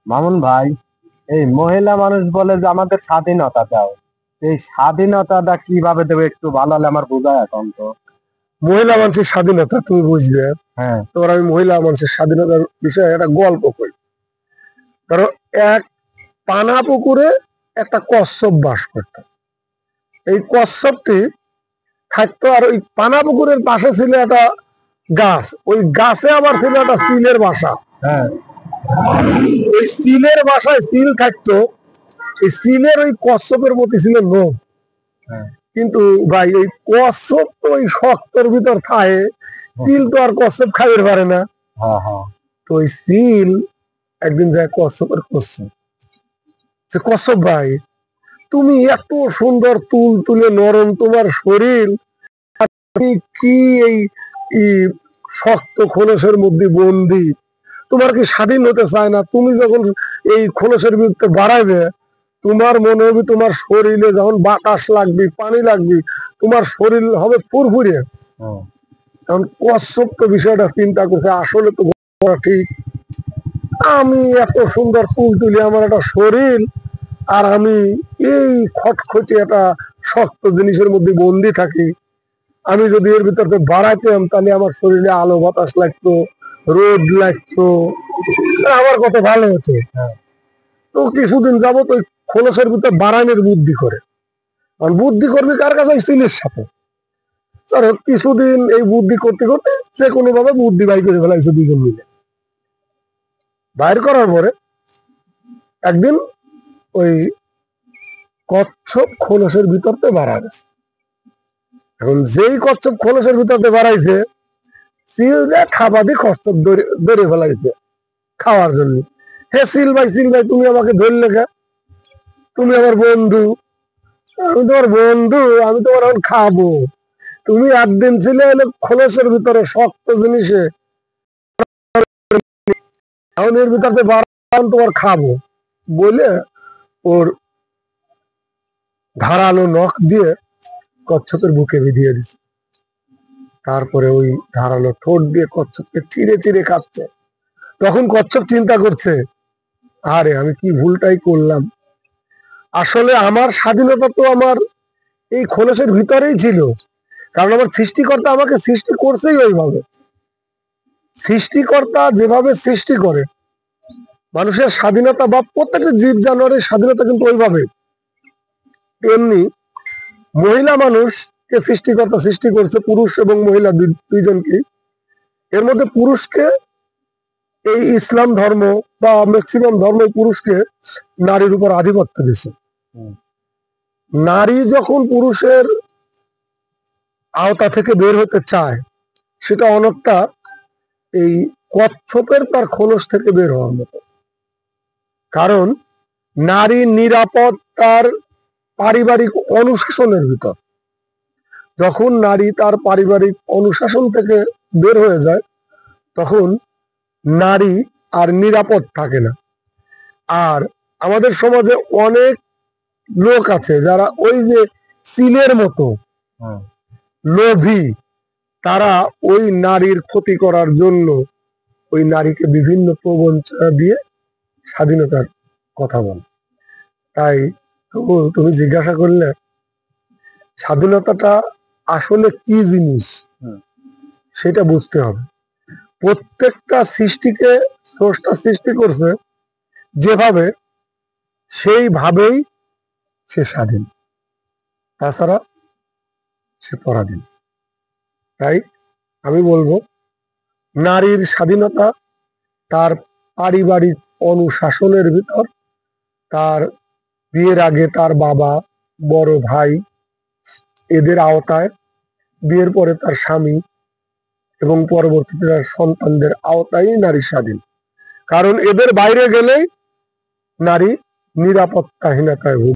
মামুন ভাই, এই মহিলা মানুষ বলে যে আমাদের স্বাধীনতা দাও। এই স্বাধীনতাটা কিভাবে দেবে একটু ভালো হলে আমার বোঝায় এখন তো। মহিলা মানুষের স্বাধীনতা তুমি বুঝবে। হ্যাঁ। তোমার আমি মহিলা মানুষের স্বাধীনতার বিষয়ে একটা গল্প করি। ধরো, এক পানা পুকুরে একটা কচ্ছপ বাস করত। এই কচ্ছপটি থাকতো, আর ওই পানা পুকুরের পাশে ছিল একটা গাছ। ওই গাছে আবার ছিল একটা সিলের বাসা। হ্যাঁ। ওই সিলের বাসায় সিল থাকতো। এই সিলের ওই কচ্ছপের প্রতি ছিল লোভ। হ্যাঁ। কিন্তু ভাই, ওই কচ্ছপ তো ওই শক্তর ভিতর খায়, সিল তো আর কচ্ছপ খাইতে পারে না। হ্যাঁ। হ্যাঁ। তো ওই সিল একদিন যায় কচ্ছপের করছে যে, কচ্ছপ ভাই, তুমি এত সুন্দর তুল তুলে নরম তোমার শরীর, তুমি কি এই এই শক্ত খোলসের মধ্যে বন্দি? তোমার কি স্বাধীন হতে চায় না? তুমি যখন এই খোলসের ভিতরে বাড়াইবে, তোমার মনে হবে তোমার শরীরে যখন বাতাস লাগবে, পানি লাগবে, তোমার শরীর হবে ফুরফুরে। হ্যাঁ। কারণ কচ্ছপ তো বিষয়টা চিন্তা করছে, আসলে তো ঠিক, আমি এত সুন্দর তুল তুলি আমার একটা শরীর, আর আমি এই খটখটে একটা শক্ত জিনিসের মধ্যে বন্দি থাকি। আমি যদি এর ভিতরে বাড়াইতাম, তাহলে আমার শরীরে আলো বাতাস লাগতো, রোদ লাগতো, আমার কত ভালো হতো। তো কিছুদিন যাবত ওই খোলসের ভিতর বাড়ানোর বুদ্ধি করে। আর বুদ্ধি করবি কার কাছে? স্টিলের সাথে। ধরো, কিছুদিন এই বুদ্ধি করতে করতে যে কোনো ভাবে বুদ্ধি বাইর করে ফেলাইছে দুজন মিলে। বাইর করার পরে একদিন ওই কচ্ছপ খোলসের ভিতরতে বাড়া গেছে। এখন যেই কচ্ছপ খোলসের ভিতরতে বাড়াইছে, সিল দিয়ে খাবাদি কচ্ছপ ধরে ফেলাইছে খাওয়ার জন্য। হে সিল ভাই, সিল ভাই, তুমি আমাকে ধরলে কে? তুমি আমার বন্ধু। আমি তোমার বন্ধু, আমি তোমার এখন খাবো। তুমি একদিন ছিলে হলে খোলসের ভিতরে শক্ত জিনিসে, এখন এর ভিতরে বাড়ান তোমার খাবো বলে ওর ধারালো নখ দিয়ে কচ্ছপের বুকে বিধিয়ে দিছে। তারপরে ওই ধারালো ঠোঁট দিয়ে কচ্ছপকে চিড়ে চিড়ে খাচ্ছে। তখন কচ্ছপ চিন্তা করছে, আরে আমি কি ভুলটাই করলাম। আসলে আমার স্বাধীনতা তো আমার এই খোলসের ভিতরেই ছিল, কারণ আমার সৃষ্টিকর্তা আমাকে সৃষ্টি করছেই ওইভাবে। সৃষ্টিকর্তা যেভাবে সৃষ্টি করে মানুষের স্বাধীনতা, বা প্রত্যেকটা জীব জানোয়ারের স্বাধীনতা কিন্তু ওইভাবে। তেমনি মহিলা মানুষকে সৃষ্টিকর্তা সৃষ্টি করছে, পুরুষ এবং মহিলা দুইজনকে। এর মধ্যে পুরুষকে এই ইসলাম ধর্ম বা ম্যাক্সিমাম ধর্ম পুরুষকে নারীর উপর আধিপত্য দিছে। নারী যখন পুরুষের আওতা থেকে বের হতে চায়, সেটা অনেকটা এই কচ্ছপের তার খোলস থেকে বের হওয়ার মতো। কারণ নারী নিরাপদ তার পারিবারিক অনুশাসনের ভিতর। যখন নারী তার পারিবারিক অনুশাসন থেকে বের হয়ে যায়, তখন নারী আর নিরাপদ থাকে না। আর আমাদের সমাজে অনেক লোক আছে যারা ওই যে সিলের মতো লোভী, তারা ওই নারীর ক্ষতি করার জন্য ওই নারীকে বিভিন্ন প্রবঞ্চনা দিয়ে স্বাধীনতার কথা বলে। তাই তুমি জিজ্ঞাসা করলে স্বাধীনতাটা আসলে কি জিনিস, সেটা বুঝতে হবে। প্রত্যেকটা সৃষ্টিকে স্রষ্টা সৃষ্টি করছে যেভাবে, সেইভাবেই সে স্বাধীন, তাছাড়া সে পরাধীন। তাই আমি বলবো, নারীর স্বাধীনতা তার পারিবারিক অনুশাসনের ভিতর, তার বিয়ের আগে তার বাবা, বড় ভাই, এদের আওতায়, বিয়ের পরে তার স্বামী এবং পরবর্তীতে তার সন্তানদের আওতায় নারী স্বাধীন। কারণ এদের বাইরে গেলেই নারী নিরাপত্তাহীনতায় ভুগে।